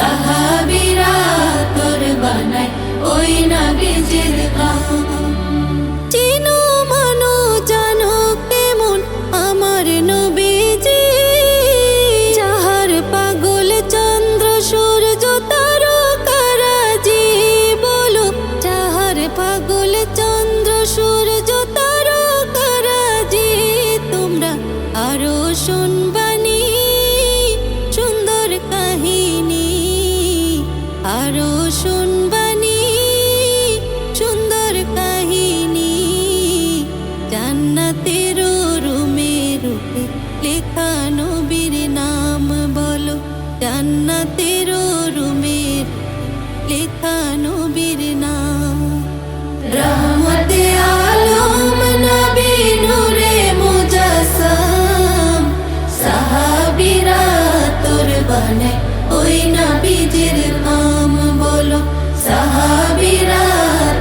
সাহাবীরা তোর বানায় ওই নবীজির গান। চিনো মানো জানো কেমন আমার নবীজি, যাহার পাগল চন্দ্র সূর্য তারকারাজি। বলো যাহার পাগল চন্দ্র সূর্য তারকারাজি। তোমরা আরো শুনবানি সুন্দর কাহিনী, আরো শুনবানি সুন্দর কাহিনী। জান্নাতের রুমে রূপে লেখা নবীর নাম বলো, জান্নাতের রুমে লেখা নবীর নাম। রহমতে আলম নবী নূরে মুজাসসাম, সাহাবীরা তোর বানায় ওই নবীজির নাম বলো, সাহাবীরা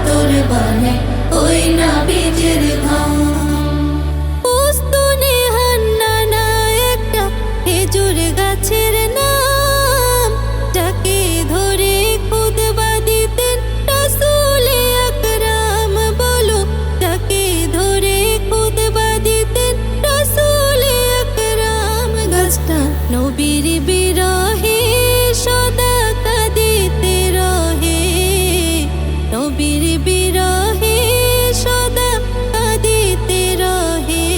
তোর বানায় ওই নবীজির নাম। পুস্তুনে হান্নানা একটা খেজুর গাছের নাম, যাকে ধরে খুতবা দিতেন রাসূলে আকরাম। বলো যাকে ধরে খুতবা দিতেন রাসূলে আকরাম। গাছটা নবীর বিরহে সদা কাঁদিতে রহে, নবীর বিরহে সদা কাঁদিতে রহে।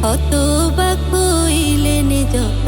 হতবাক হইলেন যত